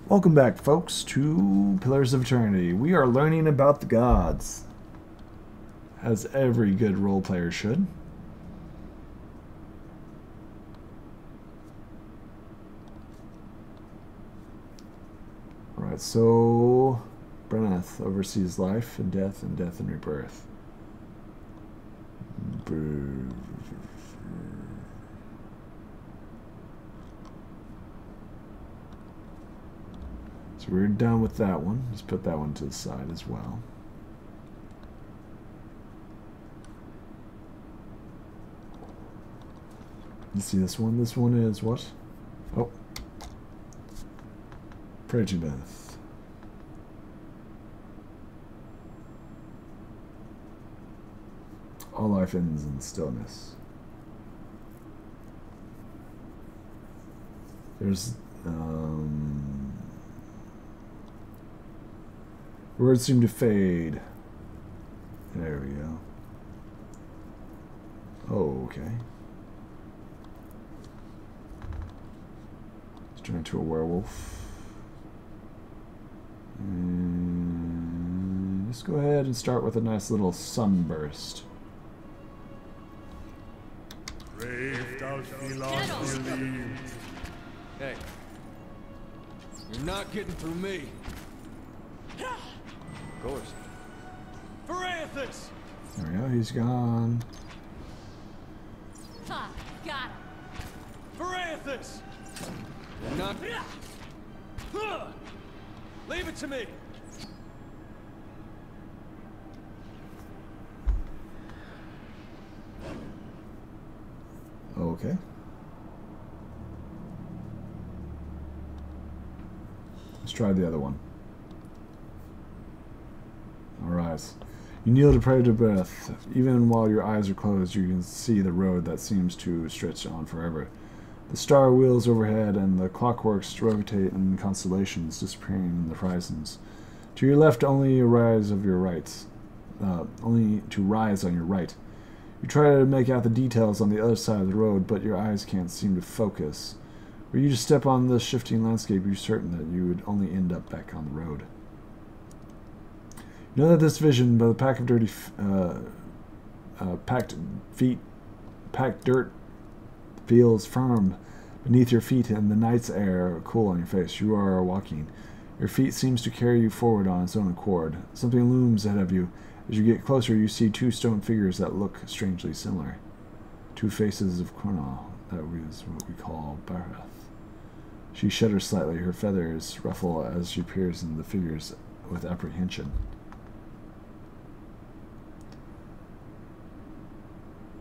Welcome back, folks, to Pillars of Eternity. We are learning about the gods, as every good role player should. Alright, so Brenneth oversees life and death and rebirth. So we're done with that one. Let's put that one to the side as well. You see this one? This one is what? Oh. Prejudice. All life ends in stillness. There's words seem to fade. There we go. Oh, okay. Let's turn into a werewolf. And let's go ahead and start with a nice little sunburst. Brave thou shalt believe. Hey, you're not getting through me. Of course. Parathis! There we go, he's gone. Ha! Got him! Parathis! You're not... Leave it to me! Okay. Let's try the other one. Alright. You kneel to pray to breath. Even while your eyes are closed, you can see the road that seems to stretch on forever. The star wheels overhead and the clockworks rotate in constellations, disappearing in the horizons. To your left, only to rise on your right. You try to make out the details on the other side of the road, but your eyes can't seem to focus. Were you to step on the shifting landscape, you're certain that you would only end up back on the road. You know that this vision, by the pack of dirty, packed dirt, feels firm beneath your feet, and the night's air cool on your face. You are walking. Your feet seems to carry you forward on its own accord. Something looms ahead of you. As you get closer, you see two stone figures that look strangely similar. Two faces of Chrono. That is what we call Barath. She shudders slightly. Her feathers ruffle as she peers into the figures with apprehension.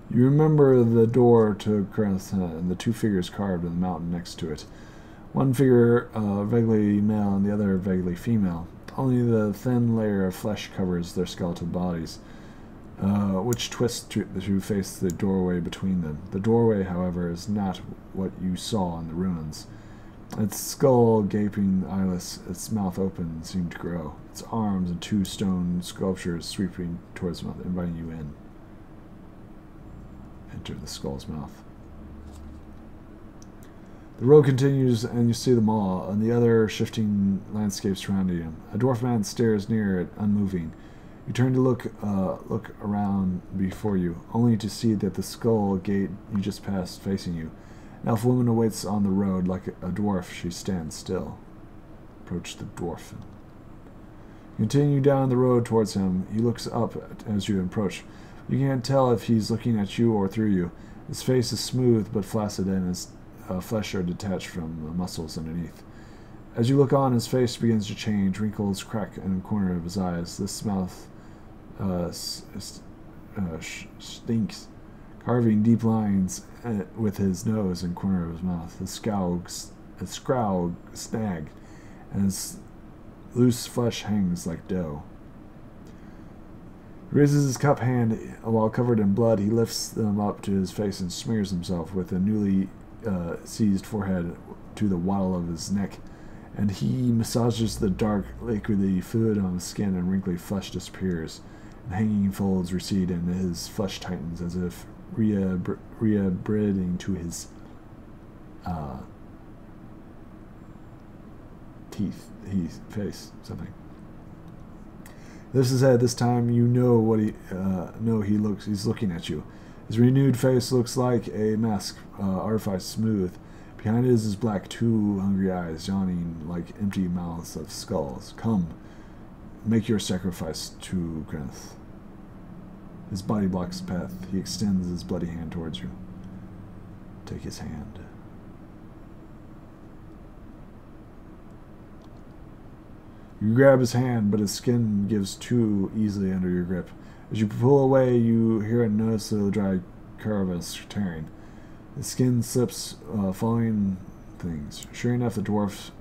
You remember the door to Greth and the two figures carved in the mountain next to it. One figure vaguely male and the other vaguely female. Only the thin layer of flesh covers their skeletal bodies, which twist to face the doorway between them. The doorway, however, is not what you saw in the ruins. Its skull gaping eyeless, its mouth open, seemed to grow. Its arms and two stone sculptures sweeping towards the mouth, inviting you in. Enter the skull's mouth. The road continues, and you see them all, and the other shifting landscape surrounding you. A dwarf man stares near it, unmoving. You turn to look around before you, only to see that the skull gate you just passed facing you. An elf woman awaits on the road like a dwarf. She stands still. Approach the dwarf. Continue down the road towards him. He looks up as you approach. You can't tell if he's looking at you or through you. His face is smooth but flaccid, and his flesh are detached from the muscles underneath. As you look on, his face begins to change. Wrinkles crack in the corner of his eyes. This mouth stinks, carving deep lines with his nose and corner of his mouth. His scowl snagged, and his loose flesh hangs like dough. He raises his cup hand. While covered in blood, he lifts them up to his face and smears himself with a newly seized forehead to the wattle of his neck, and he massages the dark, liquidy fluid on his skin, and wrinkly flesh disappears, and hanging folds recede, and his flesh tightens as if re-breeding to his teeth, face, something. He lifts his head. This time you know what he's looking at you. His renewed face looks like a mask, artificially smooth. Behind it is his black, two hungry eyes, yawning like empty mouths of skulls. Come, make your sacrifice to Grenth. His body blocks the path. He extends his bloody hand towards you. Take his hand. You grab his hand, but his skin gives too easily under your grip. As you pull away, you hear a noticeable dry crevice tearing. The skin slips, following things. Sure enough, the dwarf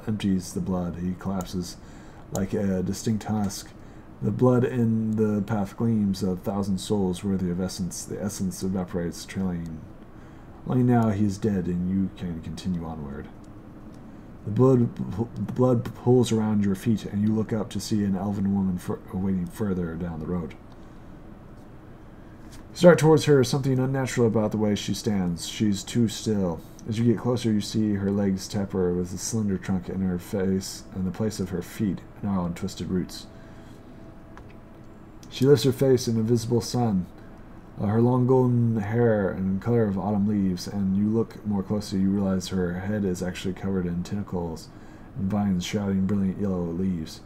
empties the blood. He collapses like a distinct husk. The blood in the path gleams 1,000 souls worthy of essence. The essence evaporates, trailing. Only now he is dead, and you can continue onward. The blood pulls around your feet, and you look up to see an elven woman waiting further down the road. You start towards her, something unnatural about the way she stands. She's too still. As you get closer, you see her legs taper with a slender trunk in her face, and the place of her feet, gnarled and twisted roots. She lifts her face in the visible sun, her long golden hair and color of autumn leaves, and you look more closely, you realize her head is actually covered in tentacles and vines shrouding brilliant yellow leaves,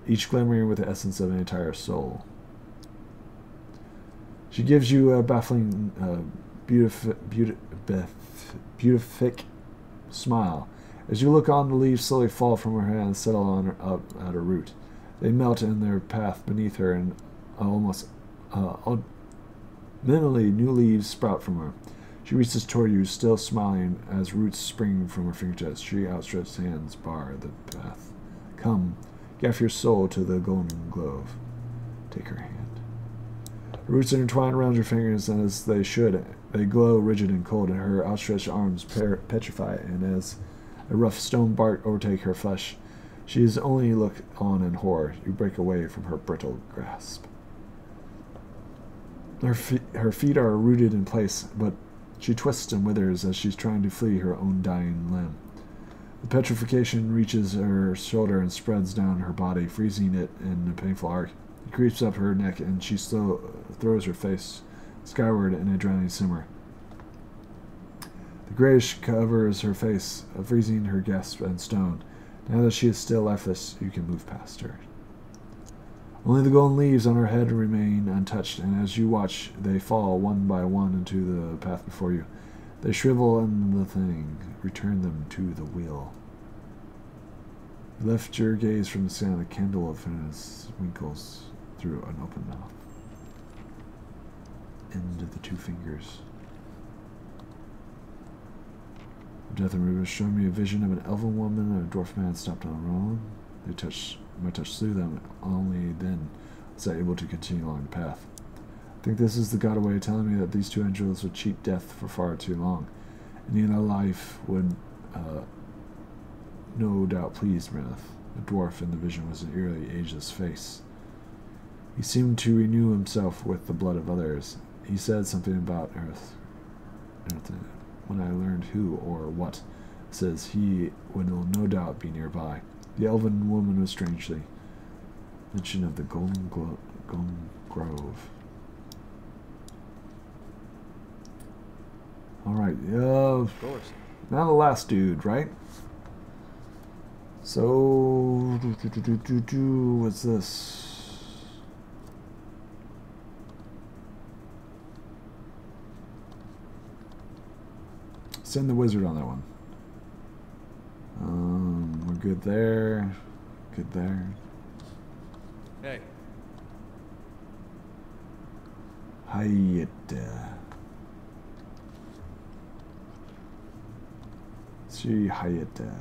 each glimmering with the essence of an entire soul. She gives you a baffling, beatific smile. As you look on, the leaves slowly fall from her hand and settle on her up at her root. They melt in their path beneath her, and minimally new leaves sprout from her. She reaches toward you, still smiling, as roots spring from her fingertips. She outstretched hands bar the path. Come, gaff your soul to the golden glove. Take her hand. Her roots intertwine around your fingers, and as they should, they glow rigid and cold, and her outstretched arms petrify, and as a rough stone bark overtake her flesh, she is only look on in horror. You break away from her brittle grasp. Her feet are rooted in place, but she twists and withers as she's trying to flee her own dying limb. The petrification reaches her shoulder and spreads down her body, freezing it in a painful arc. It creeps up her neck, and she still throws her face skyward in a drowning simmer. The grayish covers her face, freezing her gasp and stone. Now that she is still lifeless, you can move past her. Only the golden leaves on her head remain untouched, and as you watch, they fall one by one into the path before you. They shrivel in the thing. Return them to the wheel. You lift your gaze from the sand. A candle of furnace winkles through an open mouth. End of the two fingers. Death and Rivers show me a vision of an elven woman and a dwarf man stopped on a road. My touch slew them. Only then was I able to continue along the path. I think this is the god way telling me that these two angels would cheat death for far too long. And in a life would no doubt please Grenth. The dwarf in the vision was an eerily ageless face. He seemed to renew himself with the blood of others. He said something about Earth. When I learned who or what, says he would no doubt be nearby. The elven woman was strangely mention of the Golden Grove. Alright, Of course. now the last dude, right? So, what's this? Send the wizard on that one. We're good there. Good there. Hey. Hayata. She Hayata.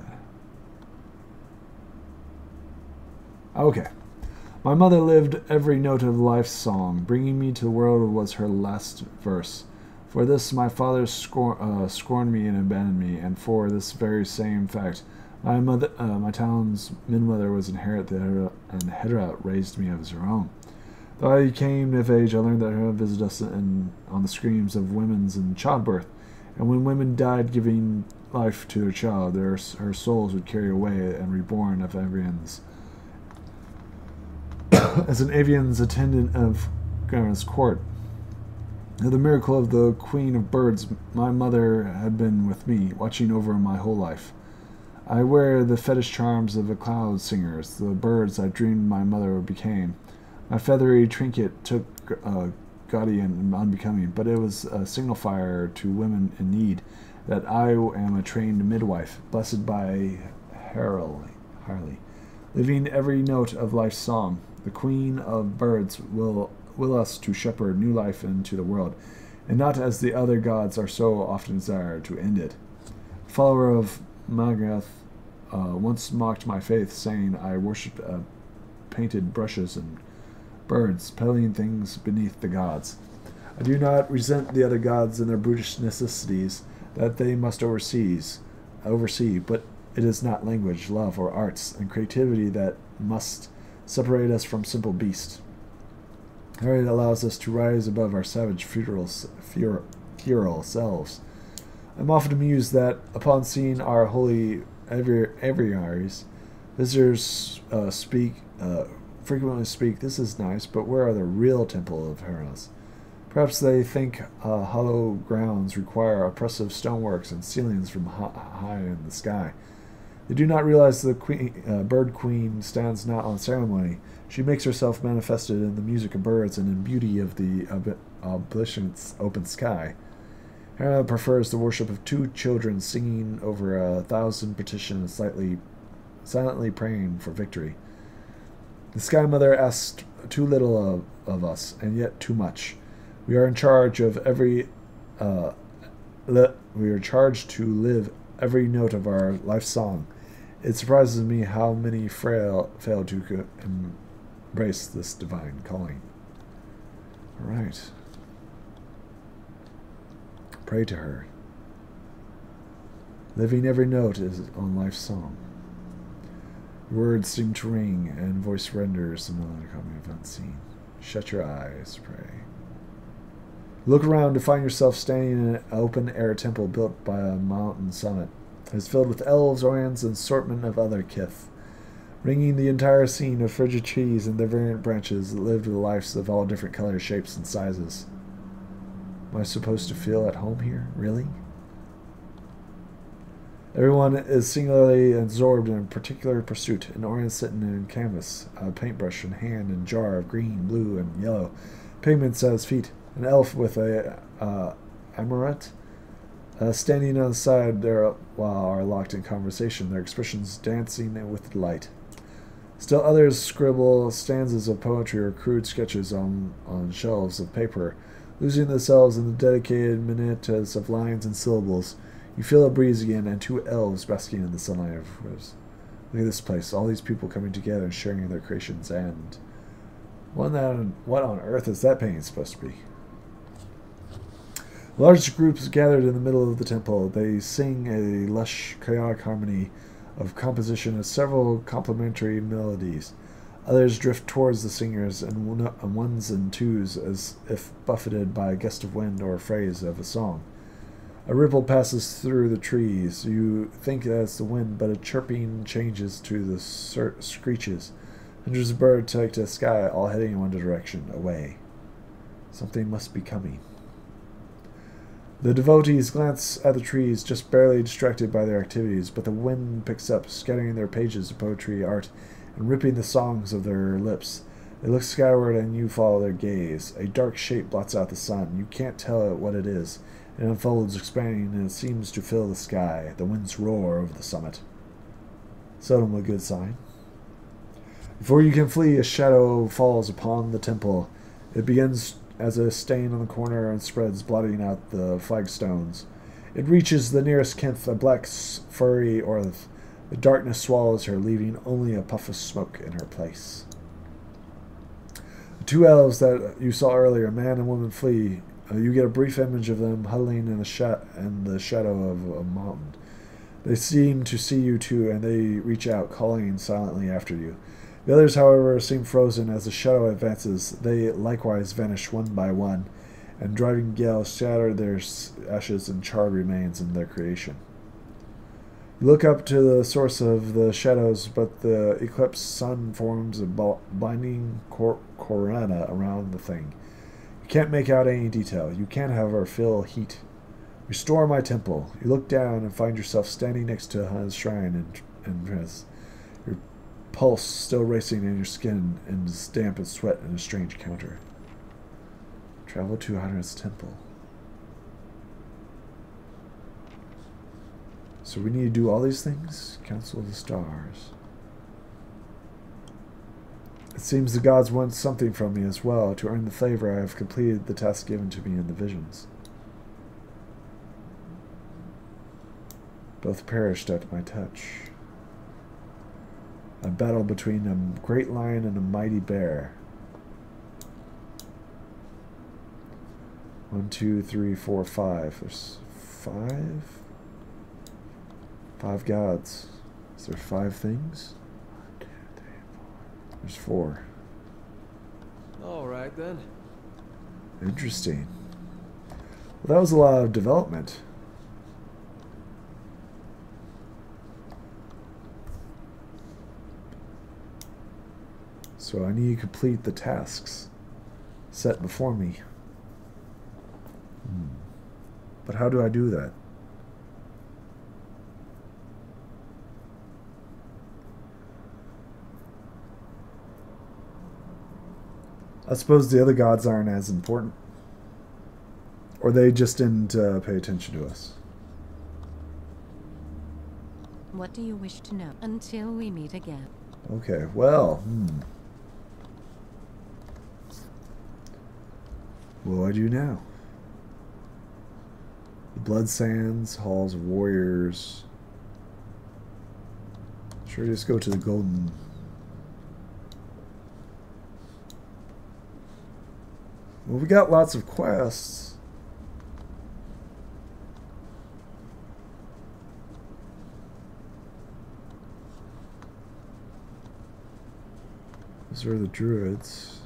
Okay. My mother lived every note of life's song. Bringing me to the world was her last verse. For this my father scorned me and abandoned me, and for this very same fact, my town's midmother was inherit and Hedra raised me as her own. Though I came of age, I learned that her visited us on the screams of women's in childbirth, and when women died giving life to their child, her souls would carry away and reborn of avians. As an avian's attendant of Grandma's court. Now, the miracle of the Queen of Birds, my mother had been with me, watching over my whole life. I wear the fetish charms of the cloud singers, the birds I dreamed my mother became. My feathery trinket took gaudy and unbecoming, but it was a signifier to women in need that I am a trained midwife, blessed by Harley, living every note of life's song. The Queen of Birds will us to shepherd new life into the world, and not as the other gods are so often desired to end it. A follower of Magath once mocked my faith, saying I worshipped painted brushes and birds, peddling things beneath the gods. I do not resent the other gods and their brutish necessities that they must oversee, but it is not language, love, or arts, and creativity that must separate us from simple beasts. It allows us to rise above our savage feudal selves. I'm often amused that, upon seeing our holy aviaries, visitors frequently speak, "This is nice, but where are the real temple of Hermes?" Perhaps they think hollow grounds require oppressive stoneworks and ceilings from high in the sky. They do not realize the bird queen stands not on ceremony. She makes herself manifested in the music of birds and in beauty of the omniscient open sky. Hera prefers the worship of two children singing over 1,000 petitions, silently praying for victory. The Sky Mother asks too little of us, and yet too much. We are in charge of we are charged to live every note of our life song. It surprises me how many fail to embrace this divine calling. All right. Pray to her. Living every note is on life's song. Words seem to ring, and voice renders the melancholy of unseen. Shut your eyes, pray. Look around to find yourself standing in an open-air temple built by a mountain summit. It is filled with elves, orans, and assortment of other kith, ringing the entire scene of frigid trees and their variant branches that lived the lives of all different colors, shapes, and sizes. Am I supposed to feel at home here? Really? Everyone is singularly absorbed in a particular pursuit. An oran sitting in canvas, a paintbrush in hand, and jar of green, blue, and yellow pigments at his feet. An elf with a amulet standing on the side there while are locked in conversation, their expressions dancing with delight. Still others scribble stanzas of poetry or crude sketches on shelves of paper, losing themselves in the dedicated minuets of lines and syllables. You feel a breeze again, and two elves basking in the sunlight of rose. Look at this place, all these people coming together and sharing their creations, and what on earth is that painting supposed to be? Large groups gathered in the middle of the temple. They sing a lush, chaotic harmony of composition of several complementary melodies. Others drift towards the singers in ones and twos, as if buffeted by a gust of wind or a phrase of a song. A ripple passes through the trees. You think that's the wind, but a chirping changes to the screeches. Hundreds of birds take to the sky, all heading in one direction, away. Something must be coming. The devotees glance at the trees, just barely distracted by their activities, but the wind picks up, scattering their pages of poetry, art, and ripping the songs of their lips. They look skyward, and you follow their gaze. A dark shape blots out the sun. You can't tell what it is. It unfolds, expanding, and it seems to fill the sky. The winds roar over the summit. Seldom a good sign. Before you can flee, a shadow falls upon the temple. It begins as a stain on the corner and spreads, blotting out the flagstones. It reaches the nearest kith, a black, furry orth. The darkness swallows her, leaving only a puff of smoke in her place. The two elves that you saw earlier, man and woman, flee. You get a brief image of them huddling in the shadow of a mountain. They seem to see you too, and they reach out, calling silently after you. The others, however, seem frozen as the shadow advances. They likewise vanish one by one, and driving gales shatter their ashes and charred remains in their creation. You look up to the source of the shadows, but the eclipsed sun forms a blinding corona around the thing. You can't make out any detail. You can't, however, feel heat. Restore my temple. You look down and find yourself standing next to Hana's shrine and your pulse still racing in your skin and damp with sweat in a strange counter. Travel to Hana's temple. So we need to do all these things? Council of the Stars. It seems the gods want something from me as well. To earn the favor, I have completed the task given to me in the visions. Both perished at my touch. A battle between a great lion and a mighty bear. 1, 2, 3, 4, 5. There's 5? 5 gods. Is there 5 things? 1, 2, 3, 4. There's 4. All right, then. Interesting. Well, that was a lot of development. So I need to complete the tasks set before me. But how do I do that? I suppose the other gods aren't as important. Or they just didn't pay attention to us. What do you wish to know? Until we meet again. Okay, well, what do I do now? The Blood Sands, Halls of Warriors. Sure, just go to the Golden. Well, we got lots of quests. Those are the druids.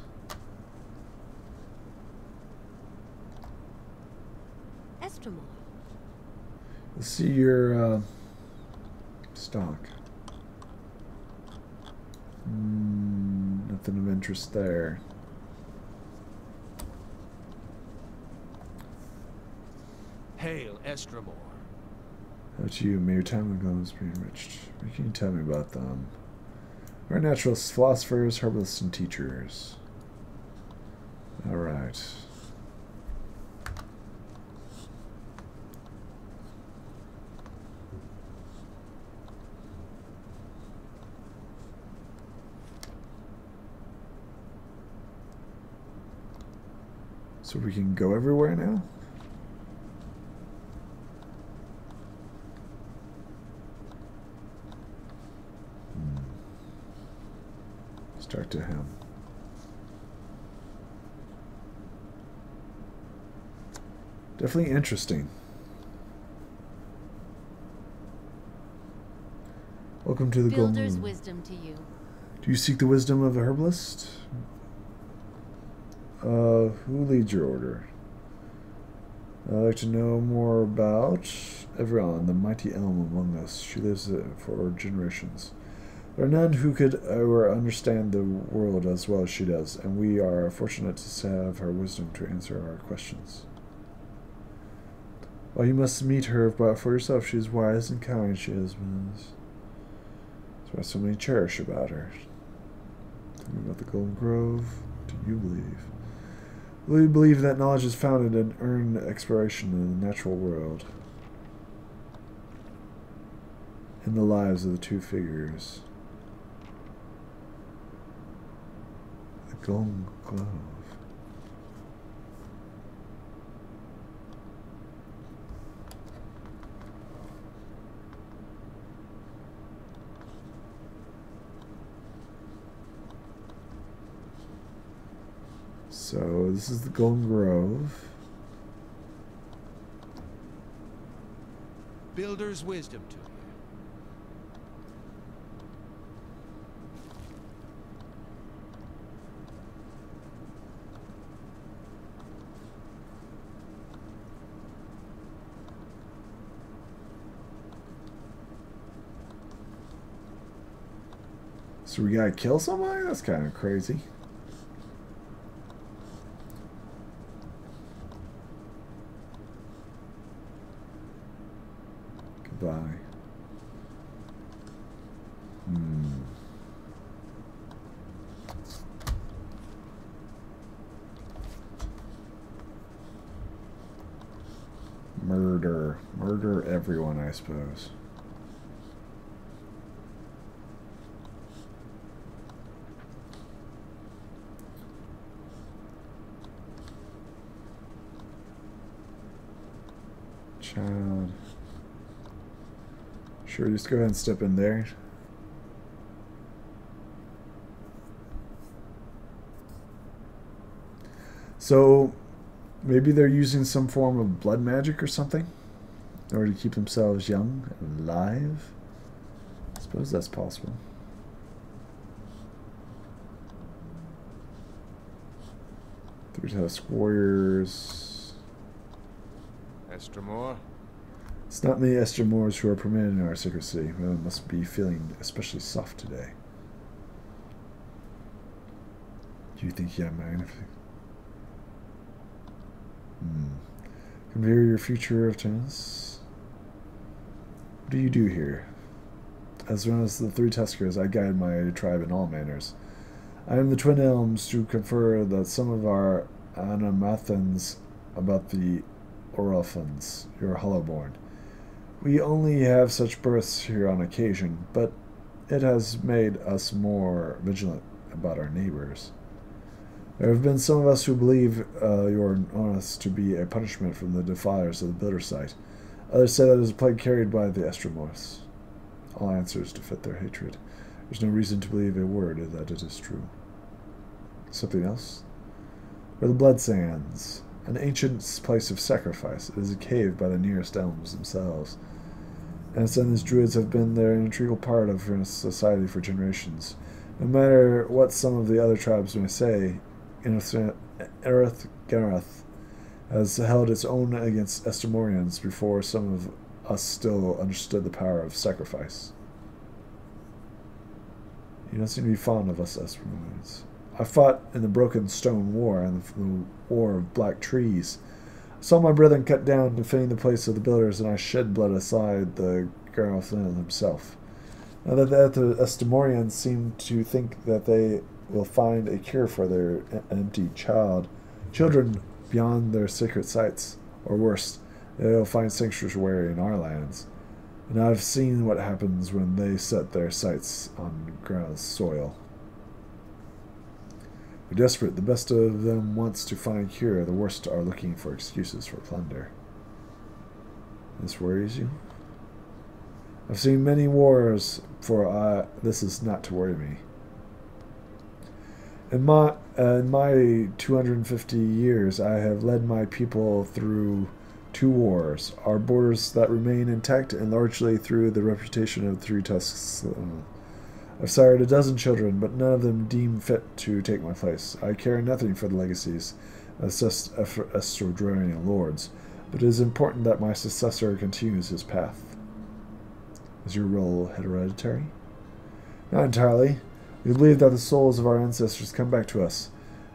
Estremor. Let's see your stock. Nothing of interest there. Hail, Estremor. How about you? May your time of goals be enriched. What can you tell me about them? We're naturalists, philosophers, herbalists, and teachers. Alright. So we can go everywhere now? Start to him. Definitely interesting. Welcome to the Golden Builder's Room. wisdom to you. Do you seek the wisdom of a herbalist? Who leads your order? I'd like to know more about Everon, the mighty elm among us. She lives for generations. There are none who could understand the world as well as she does, and we are fortunate to have her wisdom to answer our questions. Well, you must meet her for yourself. She is wise and kind, she is. That's why so many cherish about her. Tell me about the Golden Grove. Do you believe? We believe that knowledge is founded in earned exploration in the natural world. In the lives of the two figures. The Golden Grove. So this is the Golden Grove. Builder's wisdom to you. So we gotta kill somebody? That's kind of crazy. Goodbye. Murder. Murder everyone, I suppose. Child. Sure, just go ahead and step in there. So, maybe they're using some form of blood magic or something in order to keep themselves young and alive. I suppose that's possible. Three-tusk warriors. Estremor? It's not many Estremors who are permitted in our sacred city. We must be feeling especially soft today. Do you think you have mine? Convey your future of tennis. What do you do here? As one of the three Tuskers, I guide my tribe in all manners. I am the Twin Elms to confer that some of our Anamathans about the Orphans, your Hollowborn. We only have such births here on occasion, but it has made us more vigilant about our neighbors. There have been some of us who believe your illness to be a punishment from the defilers of the bitter site. Others say that it is a plague carried by the Estremors. All answers to fit their hatred. There's no reason to believe a word that it is true. Something else? Where the Blood Sands, an ancient place of sacrifice. It is a cave by the nearest elms themselves. And its druids have been there an integral part of society for generations. No matter what some of the other tribes may say, Erith Gareth has held its own against Estremorians before some of us still understood the power of sacrifice. You don't seem to be fond of us Estremorians. I fought in the Broken Stone War and the War of Black Trees. I saw my brethren cut down defending the place of the builders, and I shed blood aside the Gareth himself. Now that the Estremorians seem to think that they will find a cure for their empty children beyond their sacred sites, or worse, they will find sanctuary in our lands. And I've seen what happens when they set their sights on Gareth's soil. We're desperate. The best of them wants to find a cure. The worst are looking for excuses for plunder. This worries you? I've seen many wars, for this is not to worry me. In my 250 years, I have led my people through 2 wars, our borders that remain intact, and largely through the reputation of the Three Tusks. I've sired a dozen children, but none of them deem fit to take my place. I care nothing for the legacies of Estremorian lords, but it is important that my successor continues his path. Is your role hereditary? Not entirely. We believe that the souls of our ancestors come back to us,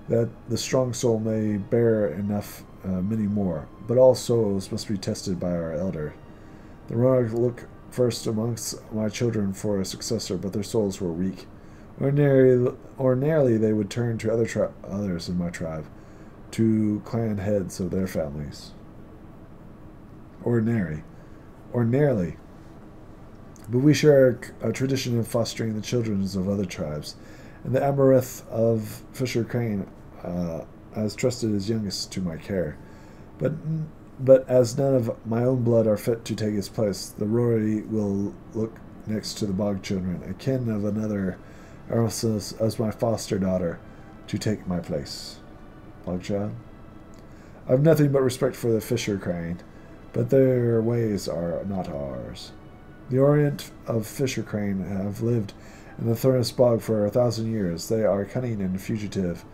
that the strong soul may bear enough many more, but all souls must be tested by our elder. The Roanoke look first amongst my children for a successor, but their souls were weak. Ordinarily they would turn to others in my tribe, to clan heads of their families. Ordinarily. But we share a tradition of fostering the children of other tribes, and the Amarith of Fisher Crane has trusted his youngest to my care. But as none of my own blood are fit to take his place, the Rory will look next to the Bog children, a kin of another Eros as my foster daughter, to take my place. Bogchild? I have nothing but respect for the Fisher Crane, but their ways are not ours. The Orient of Fisher Crane have lived in the Thurnus Bog for 1,000 years. They are cunning and fugitive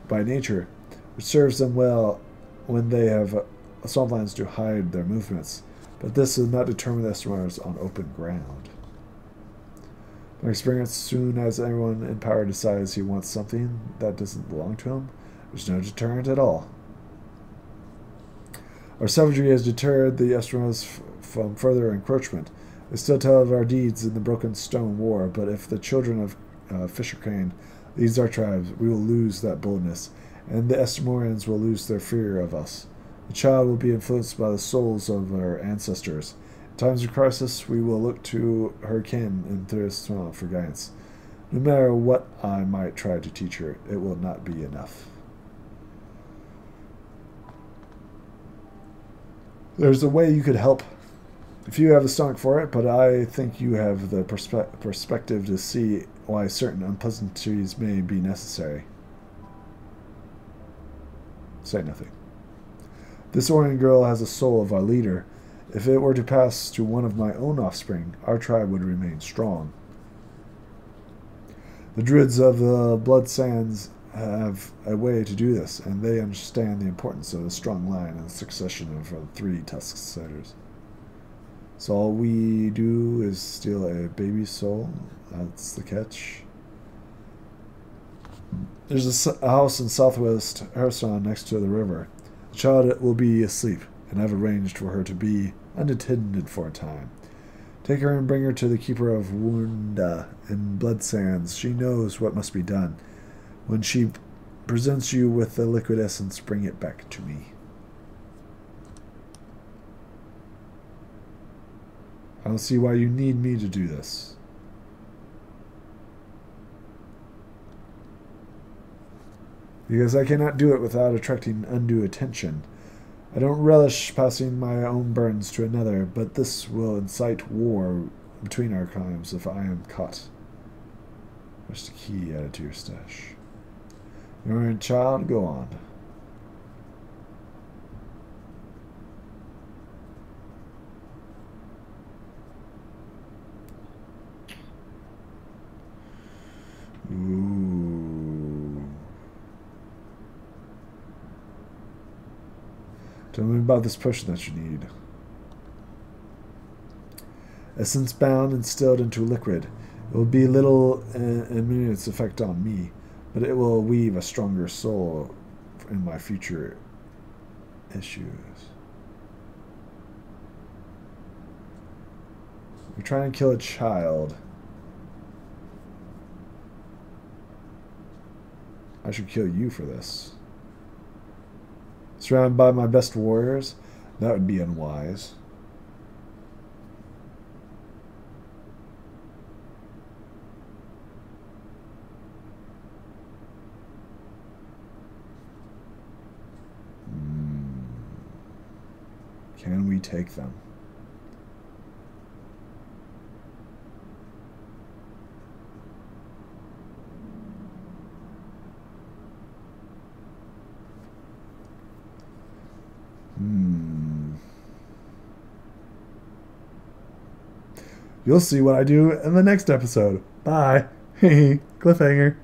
by nature, which serves them well when they have swamplands to hide their movements, but this does not determine the Estremors on open ground. An experience soon as anyone in power decides he wants something that doesn't belong to him. There's no deterrent at all. Our savagery has deterred the Eskimos from further encroachment. They still tell of our deeds in the Broken Stone War, but if the children of Fisher Crane leads our tribes, we will lose that boldness, and the Estimorians will lose their fear of us. The child will be influenced by the souls of our ancestors. In times of crisis, we will look to her kin in Thurston for guidance. No matter what I might try to teach her, it will not be enough. There's a way you could help if you have the stomach for it, but I think you have the perspective to see why certain unpleasantries may be necessary. Say nothing. This Orion girl has the soul of our leader. If it were to pass to one of my own offspring, our tribe would remain strong. The Druids of the Blood Sands have a way to do this, and they understand the importance of a strong line and the succession of 3 Tusksiders. So all we do is steal a baby's soul. That's the catch. There's a house in southwest Harrison next to the river. The child will be asleep, and I've arranged for her to be unattended for a time. Take her and bring her to the keeper of Wunda in Blood Sands. She knows what must be done. When she presents you with the liquid essence, bring it back to me. I don't see why you need me to do this. Because I cannot do it without attracting undue attention. I don't relish passing my own burdens to another, but this will incite war between our crimes if I am caught. There's the key added to your stash. You're a child, go on. Ooh. Tell me about this potion that you need. Essence bound and distilled into liquid. It will be little in its effect on me, but it will weave a stronger soul in my future issues. You're trying to kill a child. I should kill you for this. Surrounded by my best warriors? That would be unwise. Can we take them? You'll see what I do in the next episode. Bye. Cliffhanger.